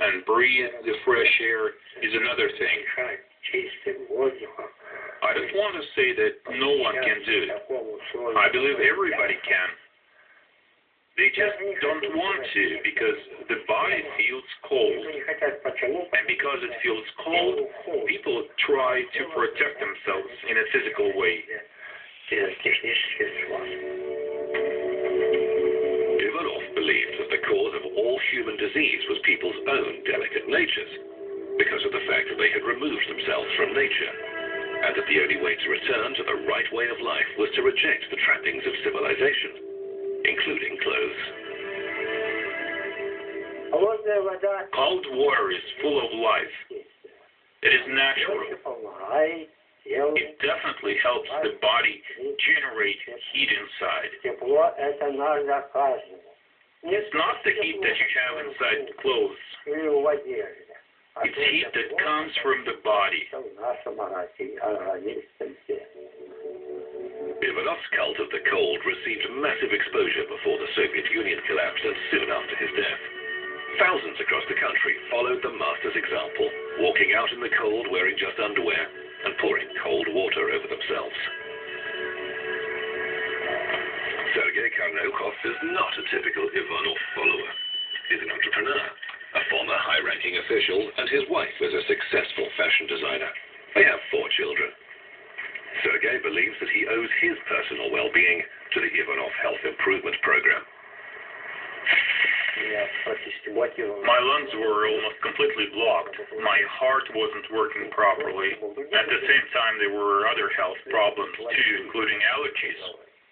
and breathe the fresh air is another thing. I don't want to say that no one can do it. I believe everybody can. They just don't want to because the body feels cold. And because it feels cold, people try to protect themselves in a physical way. Ivanov believed that the cause of all human disease was people's own delicate natures, because of the fact that they had removed themselves from nature, and that the only way to return to the right way of life was to reject the trappings of civilization, including clothes. Cold water is full of life. It is natural. It definitely helps the body generate heat inside. It's not the heat that you have inside the clothes. It's heat that comes from the body. Ivanov's cult of the cold received massive exposure before the Soviet Union collapsed and soon after his death. Thousands across the country followed the master's example, walking out in the cold wearing just underwear and pouring cold water over themselves. Sergei Karnaukov is not a typical Ivanov follower. He's an entrepreneur, a former high-ranking official, and his wife is a successful fashion designer. They have 4 children. Sergei believes that he owes his personal well-being to the Ivanov Health Improvement Program. My lungs were almost completely blocked. My heart wasn't working properly. At the same time, there were other health problems too, including allergies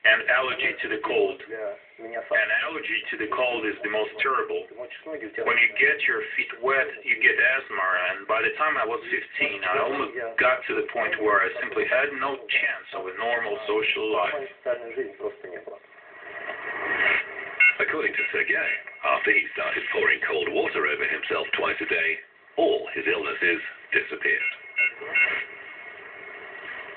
and allergy to the cold. An allergy to the cold is the most terrible. When you get your feet wet, you get asthma, and by the time I was 15, I almost got to the point where I simply had no chance of a normal social life. According to Sergei, after he started pouring cold water over himself twice a day, all his illnesses disappeared.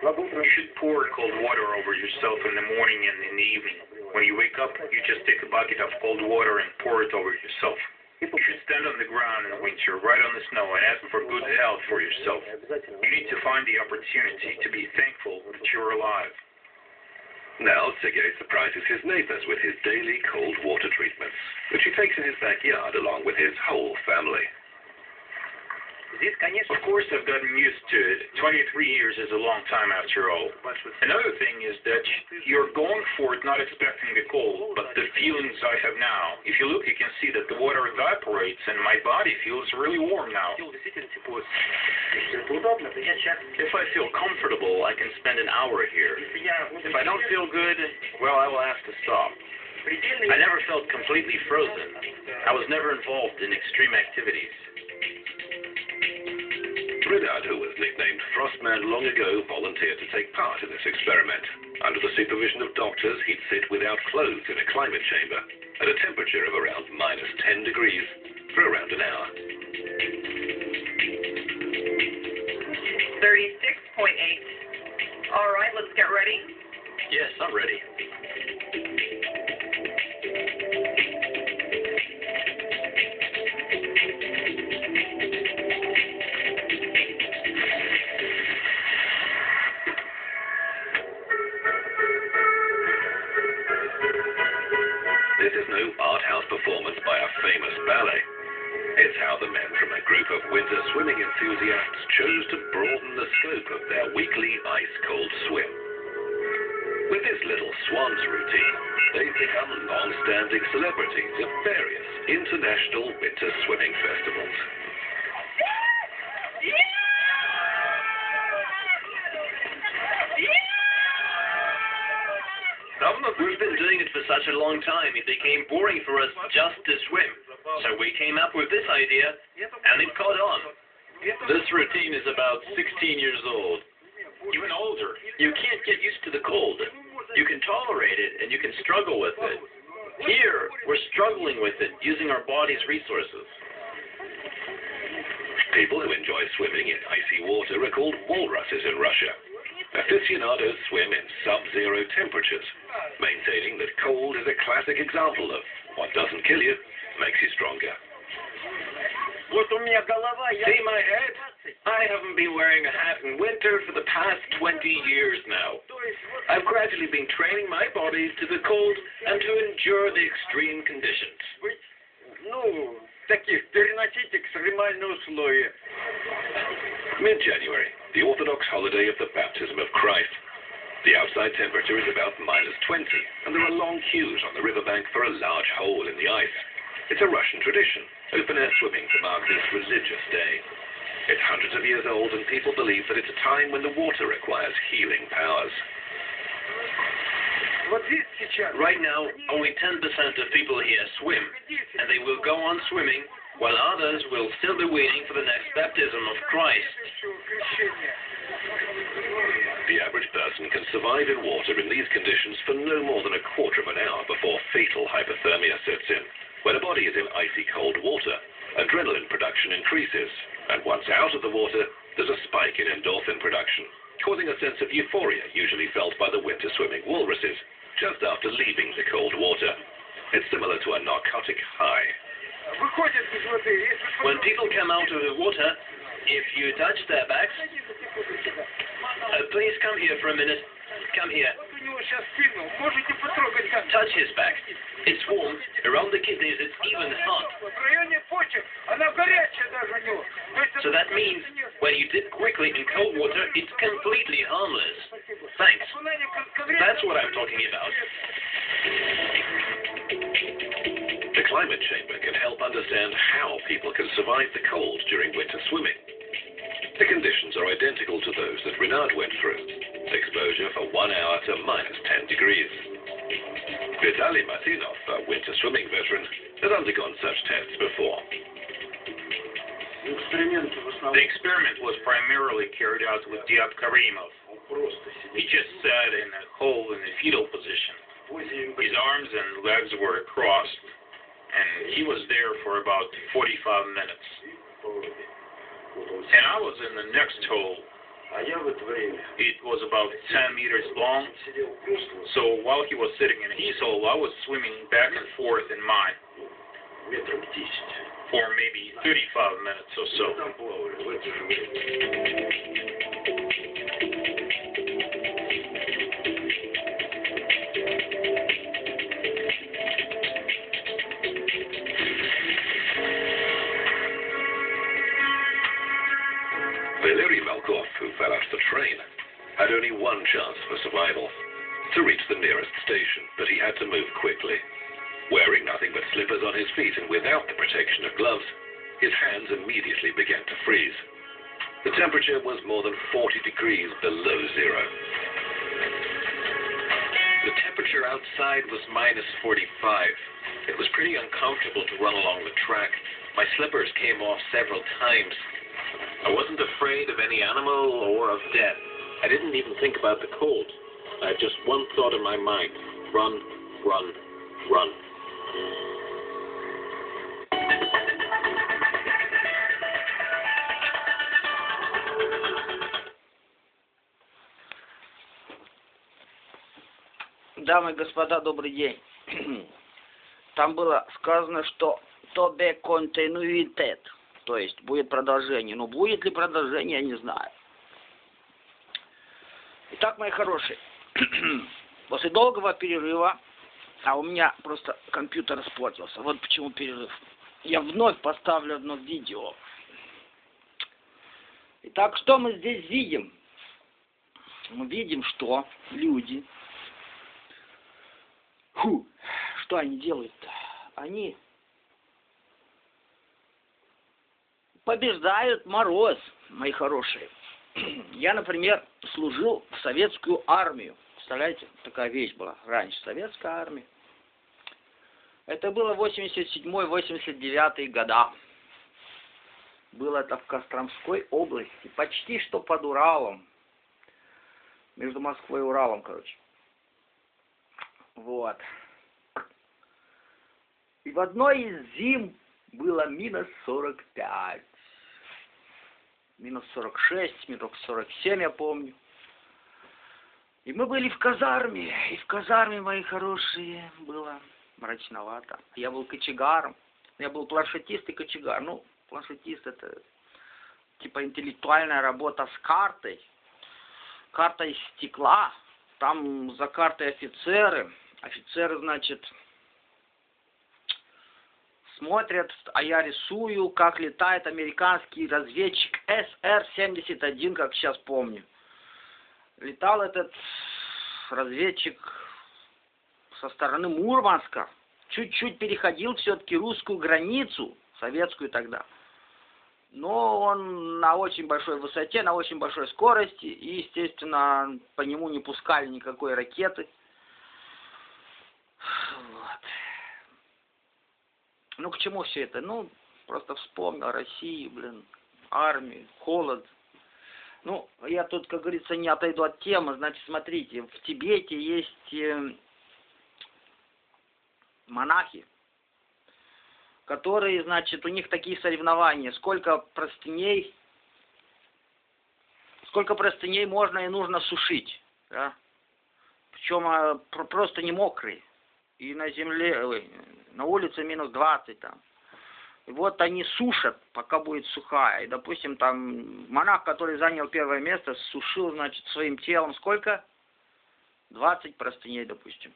You should pour cold water over yourself in the morning and in the evening. When you wake up, you just take a bucket of cold water and pour it over yourself. You should stand on the ground in the winter, right on the snow, and ask for good health for yourself. You need to find the opportunity to be thankful that you're alive. Now, Sergei surprises his neighbors with his daily cold water treatments, which he takes in his backyard along with his whole family. Of course, I've gotten used to it. 23 years is a long time after all. Another thing is that you're going for it not expecting the cold, but the feelings I have now. If you look, you can see that the water evaporates and my body feels really warm now. If I feel comfortable, I can spend an hour here. If I don't feel good, well, I will have to stop. I never felt completely frozen. I was never involved in extreme activities. Ridad, who was nicknamed Frostman long ago, volunteered to take part in this experiment. Under the supervision of doctors, he'd sit without clothes in a climate chamber at a temperature of around -10 degrees for around an hour. 36.8. All right, let's get ready. Yes, I'm ready. This is no art house performance by a famous ballet. It's how the men from a group of winter swimming enthusiasts chose to broaden the scope of their weekly ice-cold swim. With this little swans routine, they've become long-standing celebrities of various international winter swimming festivals. We've been doing it for such a long time, it became boring for us just to swim. So we came up with this idea, and it caught on. This routine is about 16 years old. Even older. You can't get used to the cold. You can tolerate it, and you can struggle with it. Here, we're struggling with it, using our body's resources. People who enjoy swimming in icy water are called walruses in Russia. Aficionados swim in sub-zero temperatures, maintaining that cold is a classic example of what doesn't kill you makes you stronger. See my head? I haven't been wearing a hat in winter for the past 20 years now. I've gradually been training my body to the cold and to endure the extreme conditions. Mid-January, the Orthodox holiday of the baptism of Christ. The outside temperature is about -20, and there are long queues on the riverbank for a large hole in the ice. It's a Russian tradition, open-air swimming to mark this religious day. It's hundreds of years old, and people believe that it's a time when the water requires healing powers. Right now, only 10% of people here swim, and they will go on swimming, while others will still be waiting for the next baptism of Christ. The average person can survive in water in these conditions for no more than a quarter of an hour before fatal hypothermia sets in. When a body is in icy cold water, adrenaline production increases, and once out of the water, there's a spike in endorphin production, causing a sense of euphoria usually felt by the winter swimming walruses just after leaving the cold water. It's similar to a narcotic high. When people come out of the water, if you touch their backs, please come here for a minute. Come here. Touch his back. It's warm. Around the kidneys, it's even hot. So that means when you dip quickly in cold water, it's completely harmless. Thanks. That's what I'm talking about. The climate chamber can help understand how people can survive the cold during winter swimming. The conditions are identical to those that Renard went through. Exposure for 1 hour to -10 degrees. Vitaly Martinov, a winter swimming veteran, has undergone such tests before. The experiment was primarily carried out with Diab Karimov. He just sat in a hole in the fetal position. His arms and legs were crossed, and he was there for about 45 minutes. And I was in the next hole. It was about 10 meters long. So while he was sitting in his hole, I was swimming back and forth in mine for maybe 35 minutes or so. Valery Malkov, who fell out of the train, had only one chance for survival, to reach the nearest station, but he had to move quickly. Wearing nothing but slippers on his feet and without the protection of gloves, his hands immediately began to freeze. The temperature was more than 40 degrees below zero. The temperature outside was -45. It was pretty uncomfortable to run along the track. My slippers came off several times. I wasn't afraid of any animal or of death. I didn't even think about the cold. I had just one thought in my mind: run, run, run. Дамы и господа, добрый день. Там было сказано, что тобе континуитет, то есть будет продолжение. Но будет ли продолжение, я не знаю. Итак, мои хорошие, после долгого перерыва, а у меня просто компьютер испортился, вот почему перерыв, я вновь поставлю одно видео. Итак, что мы здесь видим? Мы видим, что люди... Что они делают-то? Они побеждают мороз, мои хорошие. Я, например, служил в советскую армию. Представляете, такая вещь была раньше, советская армия. Это было 87-89 года. Было это в Костромской области, почти что под Уралом. Между Москвой и Уралом, короче. Вот. И в одной из зим было -45. -46, -47, я помню. И мы были в казарме. И в казарме, мои хорошие, было мрачновато. Я был кочегаром. Я был парашютист и кочегар. Ну, Планшетист — это типа интеллектуальная работа с картой. Карта из стекла. Там за картой офицеры. Офицеры, значит, смотрят, а я рисую, как летает американский разведчик СР-71, как сейчас помню. Летал этот разведчик со стороны Мурманска. Чуть-чуть переходил все-таки русскую границу, советскую тогда. Но он на очень большой высоте, на очень большой скорости. И, естественно, по нему не пускали никакой ракеты. Вот. Ну, к чему все это? Ну, просто вспомнил Россию, блин, армию, холод. Ну, я тут, как говорится, не отойду от темы. Значит, смотрите, в Тибете есть монахи, которые, значит, у них такие соревнования. Сколько простыней можно и нужно сушить. Да? Причем просто не мокрые. И на земле, на улице минус 20 там. И вот они сушат, пока будет сухая. И, допустим, там монах, который занял первое место, сушил, значит, своим телом сколько? 20 простыней, допустим.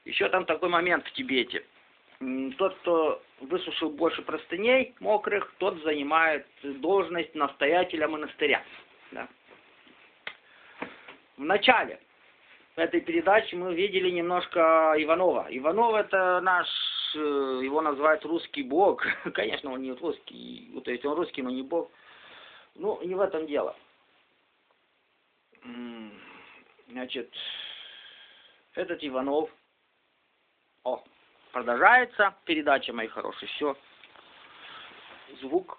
Еще там такой момент в Тибете. Тот, кто высушил больше простыней мокрых, тот занимает должность настоятеля монастыря. Да. В начале этой передачи мы видели немножко Иванова. Иванов — это наш, его называют русский бог. Конечно, он не русский, то есть он русский, но не бог. Ну, не в этом дело. Значит, этот Иванов. Продолжается передача, мои хорошие. Все. Звук.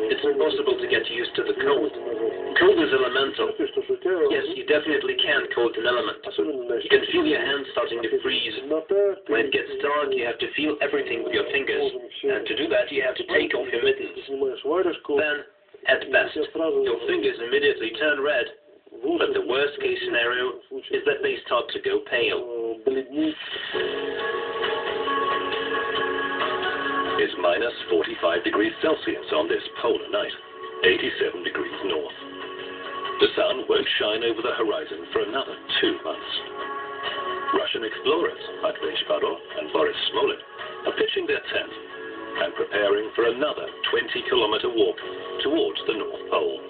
It's impossible to get used to the cold. Cold is elemental. Yes, you definitely can. Cold's an element. You can feel your hands starting to freeze. When it gets dark, you have to feel everything with your fingers. And to do that, you have to take off your mittens. Then, at best, your fingers immediately turn red. But the worst case scenario is that they start to go pale. Is minus 45 degrees Celsius on this polar night, 87 degrees north. The sun won't shine over the horizon for another 2 months. Russian explorers Matvei Shpadov and Boris Smolin are pitching their tent and preparing for another 20-kilometer walk towards the North Pole.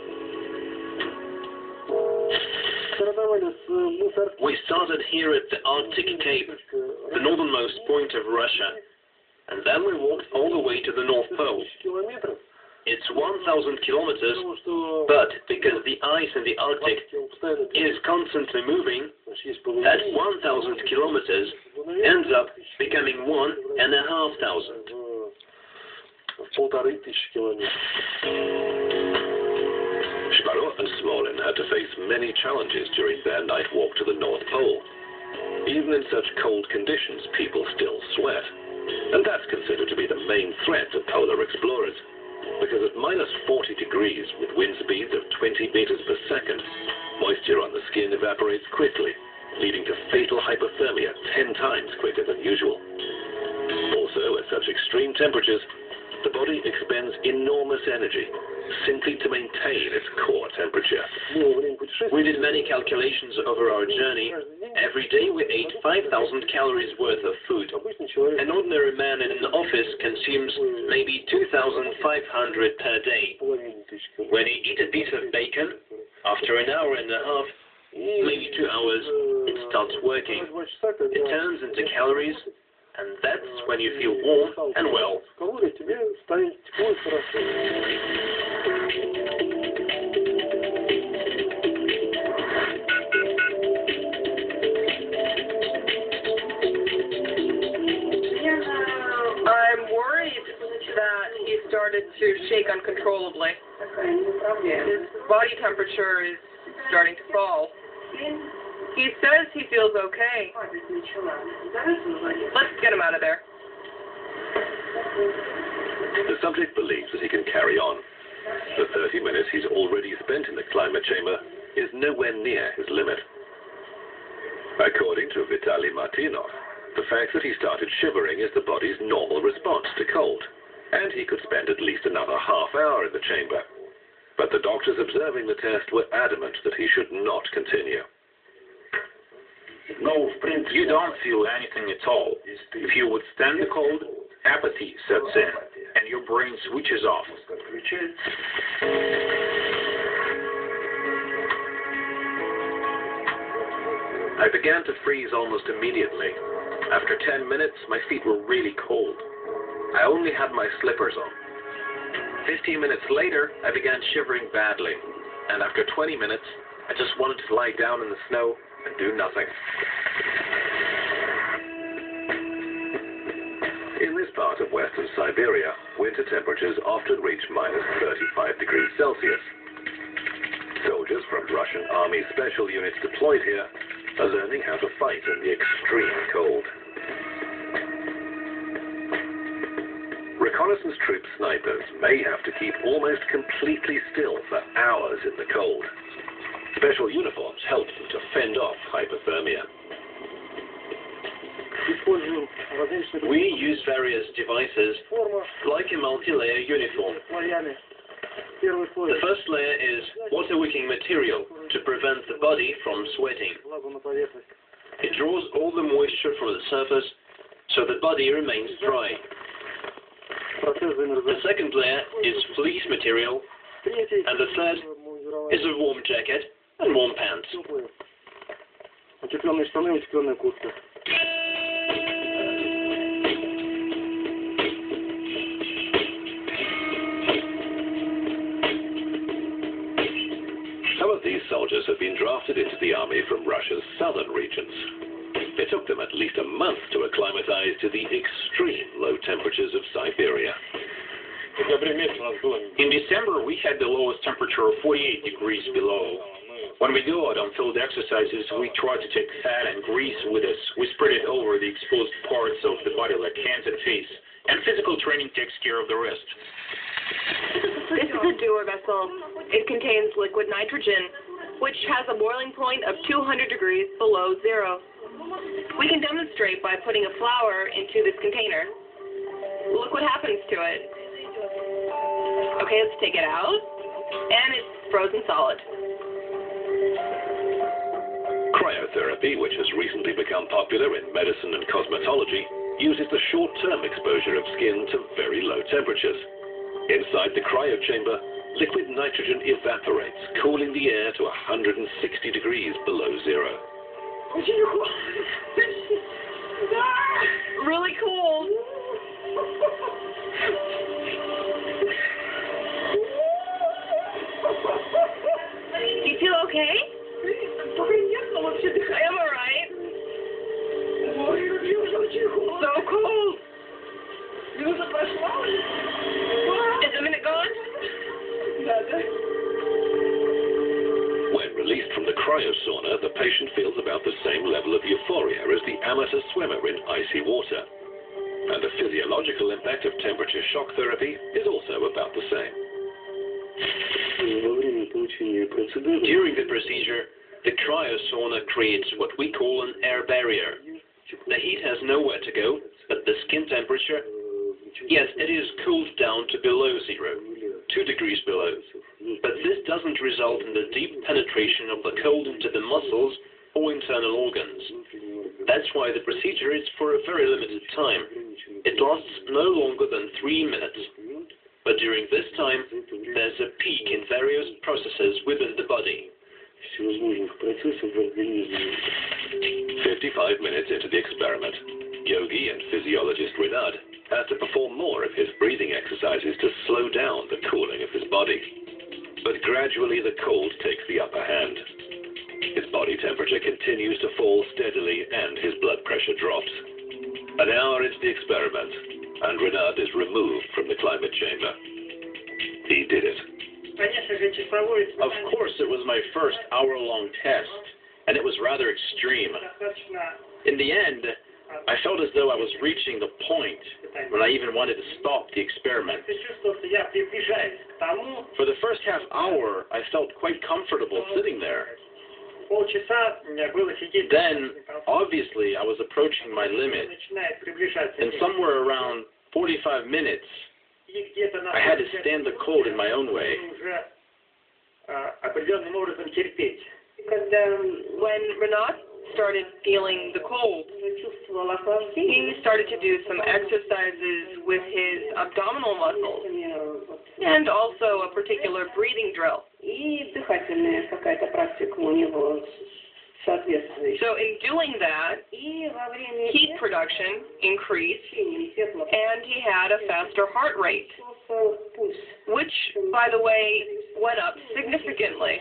We started here at the Arctic Cape, the northernmost point of Russia. And then we walked all the way to the North Pole. It's 1,000 kilometers, but because the ice in the Arctic is constantly moving, that 1,000 kilometers ends up becoming 1,500. Shpadov and Smolin had to face many challenges during their night walk to the North Pole. Even in such cold conditions, people still sweat. And that's considered to be the main threat of polar explorers, because at minus 40 degrees with wind speeds of 20 meters per second, moisture on the skin evaporates quickly, leading to fatal hypothermia 10 times quicker than usual. Also, at such extreme temperatures, the body expends enormous energy simply to maintain its core temperature. We did many calculations over our journey. Every day we ate 5,000 calories worth of food. An ordinary man in an office consumes maybe 2,500 per day. When you eat a piece of bacon, after an hour and a half, maybe 2 hours, it starts working. It turns into calories, and that's when you feel warm and well. I'm worried that he started to shake uncontrollably. His body temperature is starting to fall. He says he feels okay. Let's get him out of there. The subject believes that he can carry on. The 30 minutes he's already spent in the climate chamber is nowhere near his limit. According to Vitaly Martinov, the fact that he started shivering is the body's normal response to cold, and he could spend at least another half hour in the chamber. But the doctors observing the test were adamant that he should not continue. You don't feel anything at all. If you withstand the cold, apathy sets in, and your brain switches off. I began to freeze almost immediately. After 10 minutes, my feet were really cold. I only had my slippers on. 15 minutes later, I began shivering badly, and after 20 minutes, I just wanted to lie down in the snow and do nothing. In this part of western Siberia, winter temperatures often reach minus 35 degrees Celsius. Soldiers from Russian Army special units deployed here are learning how to fight in the extreme cold. Reconnaissance troop snipers may have to keep almost completely still for hours in the cold. Special uniforms help them to fend off hypothermia. We use various devices like a multi-layer uniform. The first layer is water-wicking material to prevent the body from sweating. It draws all the moisture from the surface so the body remains dry. The second layer is fleece material, and the third is a warm jacket and warm pants. Some of these soldiers have been drafted into the army from Russia's southern regions. It took them at least a month to acclimatize to the extreme low temperatures of Siberia. In December, we had the lowest temperature of 48 degrees below. When we go out on field exercises, we try to take fat and grease with us. We spread it over the exposed parts of the body like hands and face. And physical training takes care of the rest. This is a Dewar vessel. It contains liquid nitrogen, which has a boiling point of 200 degrees below zero. We can demonstrate by putting a flower into this container. Look what happens to it. Okay, let's take it out. And it's frozen solid. Cryotherapy, which has recently become popular in medicine and cosmetology, uses the short-term exposure of skin to very low temperatures. Inside the cryo chamber, liquid nitrogen evaporates, cooling the air to 160 degrees below zero. Really cold. Do you feel okay? I am alright. So cold. Is the minute gone? When released from the cryosauna, the patient feels about the same level of euphoria as the amateur swimmer in icy water. And the physiological impact of temperature shock therapy is also about the same. During the procedure, the cryosauna creates what we call an air barrier. The heat has nowhere to go, but the skin temperature, yes, it is cooled down to below zero, 2 degrees below. But this doesn't result in the deep penetration of the cold into the muscles or internal organs. That's why the procedure is for a very limited time. It lasts no longer than 3 minutes. But during this time, there's a peak in various processes within the body. 55 minutes into the experiment, yogi and physiologist Renard has to perform more of his breathing exercises to slow down the cooling of his body. But gradually the cold takes the upper hand. His body temperature continues to fall steadily and his blood pressure drops. An hour into the experiment, and Renard is removed from the climate chamber. He did it. Of course, it was my first hour-long test, and it was rather extreme. In the end, I felt as though I was reaching the point when I even wanted to stop the experiment. For the first half hour, I felt quite comfortable sitting there. Then, obviously, I was approaching my limit, and somewhere around 45 minutes, I had to stand the cold in my own way. When Renat started feeling the cold, he started to do some exercises with his abdominal muscles and also a particular breathing drill. So in doing that, heat production increased and he had a faster heart rate, which, by the way, went up significantly.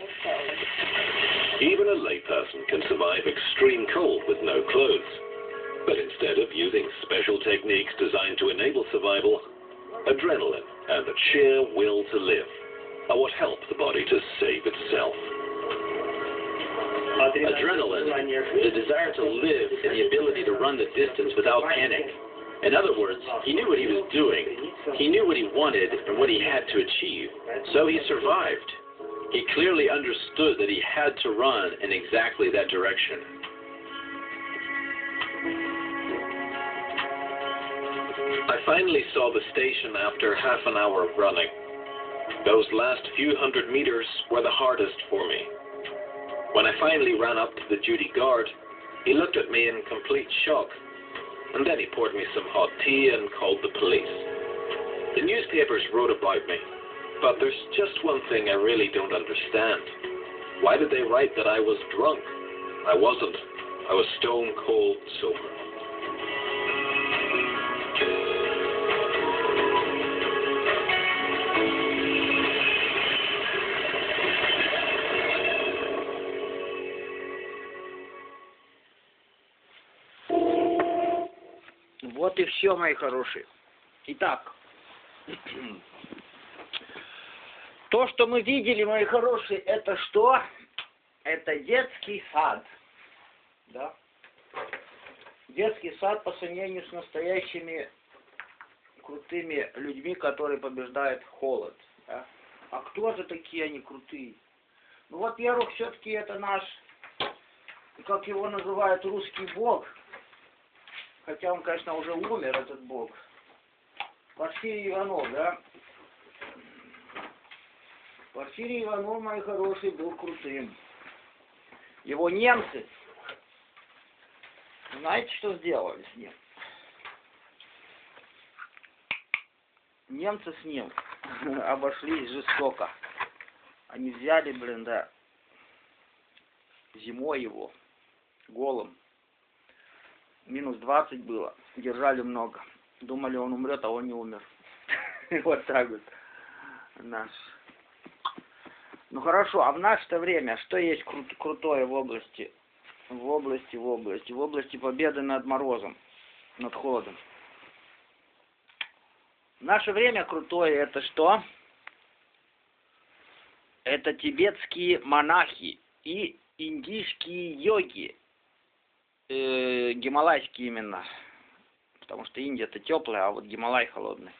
Even a layperson can survive extreme cold with no clothes. But instead of using special techniques designed to enable survival, adrenaline and the sheer will to live are what help the body to save itself. Adrenaline, the desire to live, and the ability to run the distance without panic. In other words, he knew what he was doing. He knew what he wanted and what he had to achieve. So he survived. He clearly understood that he had to run in exactly that direction. I finally saw the station after half an hour of running. Those last few hundred meters were the hardest for me. When I finally ran up to the duty guard, he looked at me in complete shock, and then he poured me some hot tea and called the police. The newspapers wrote about me, but there's just one thing I really don't understand. Why did they write that I was drunk? I wasn't. I was stone cold sober. Вот и все, мои хорошие. Итак, то, что мы видели, мои хорошие, это что? Это детский сад. Да? Детский сад по сравнению с настоящими крутыми людьми, которые побеждают холод. Да? А кто же такие они крутые? Ну, во-первых, все-таки это наш, как его называют, русский бог. Хотя он, конечно, уже умер, этот бог. Порфирий Иванов, да? Порфирий Иванов, мои хорошие, был крутым. Его немцы, знаете, что сделали с ним? Немцы с ним обошлись жестоко. Они взяли, блин, да, зимой его, голым. Минус 20 было, держали много. Думали, он умрет, а он не умер. Вот так вот. Наш. Ну хорошо, а в наше-то время что есть крутое в области победы над морозом, над холодом? В наше время крутое это что? Это тибетские монахи и индийские йоги. Гималайские именно, потому что Индия-то теплая, а вот Гималай холодный.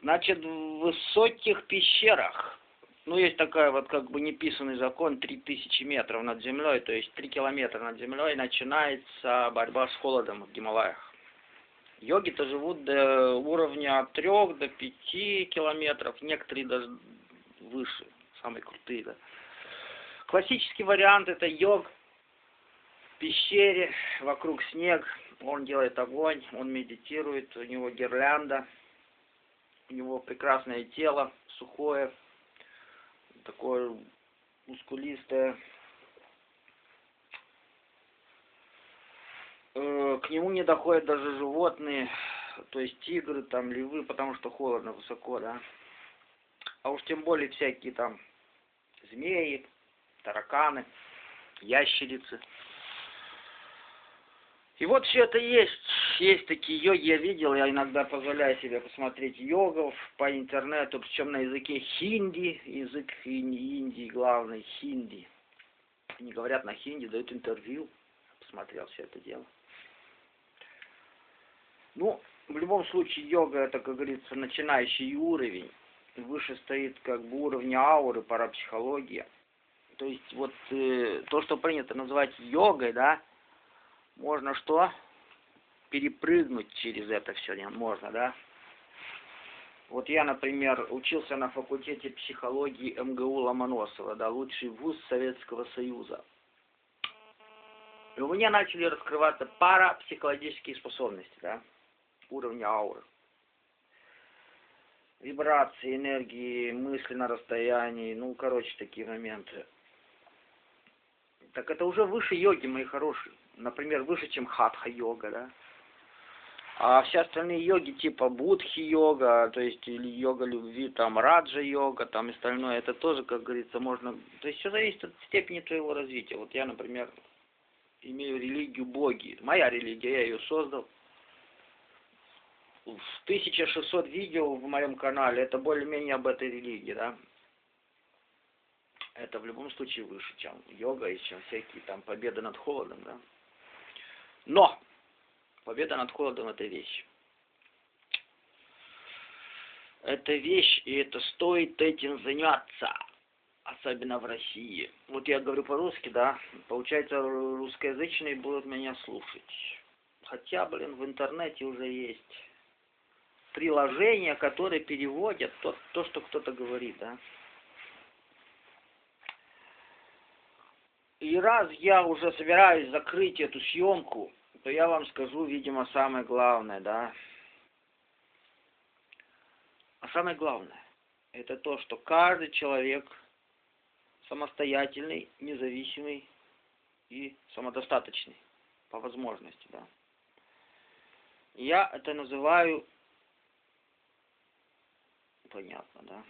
Значит, в высоких пещерах, ну, есть такая вот как бы неписанный закон, 3000 метров над землей, то есть 3 километра над землей начинается борьба с холодом в Гималаях. Йоги-то живут до уровня от 3 до 5 километров, некоторые даже выше, самые крутые, да. Классический вариант это йог в пещере, вокруг снег, он делает огонь, он медитирует, у него гирлянда, у него прекрасное тело, сухое, такое мускулистое. К нему не доходят даже животные, то есть тигры, там, львы, потому что холодно, высоко, да. А уж тем более всякие там змеи, тараканы, ящерицы. И вот все это есть. Есть такие йоги, я видел, я иногда позволяю себе посмотреть йогов по интернету, причем на языке хинди, язык Индии главный, хинди. Они говорят на хинди, дают интервью. Посмотрел все это дело. Ну, в любом случае, йога это, как говорится, начинающий уровень. Выше стоит как бы уровень ауры, парапсихология. То есть вот то, что принято называть йогой, да, можно что? Перепрыгнуть через это все можно, да. Вот я, например, учился на факультете психологии МГУ Ломоносова, да, лучший вуз Советского Союза. И у меня начали раскрываться парапсихологические способности, да, уровня ауры. Вибрации, энергии, мысли на расстоянии, ну, короче, такие моменты. Так это уже выше йоги, мои хорошие. Например, выше, чем хатха-йога, да. А все остальные йоги, типа будхи-йога, то есть или йога любви, там, раджа-йога, там, и остальное, это тоже, как говорится, можно... То есть все зависит от степени твоего развития. Вот я, например, имею религию боги. Моя религия, я ее создал. 1600 видео в моем канале, это более-менее об этой религии, да. Это в любом случае выше, чем йога и чем всякие там победы над холодом, да. Но победа над холодом это вещь. Это вещь, и это стоит этим заняться. Особенно в России. Вот я говорю по-русски, да. Получается, русскоязычные будут меня слушать. Хотя, блин, в интернете уже есть приложения, которые переводят то, что кто-то говорит, да. И раз я уже собираюсь закрыть эту съемку, то я вам скажу, видимо, самое главное, да. А самое главное, это то, что каждый человек самостоятельный, независимый и самодостаточный по возможности, да. Я это называю, понятно, да.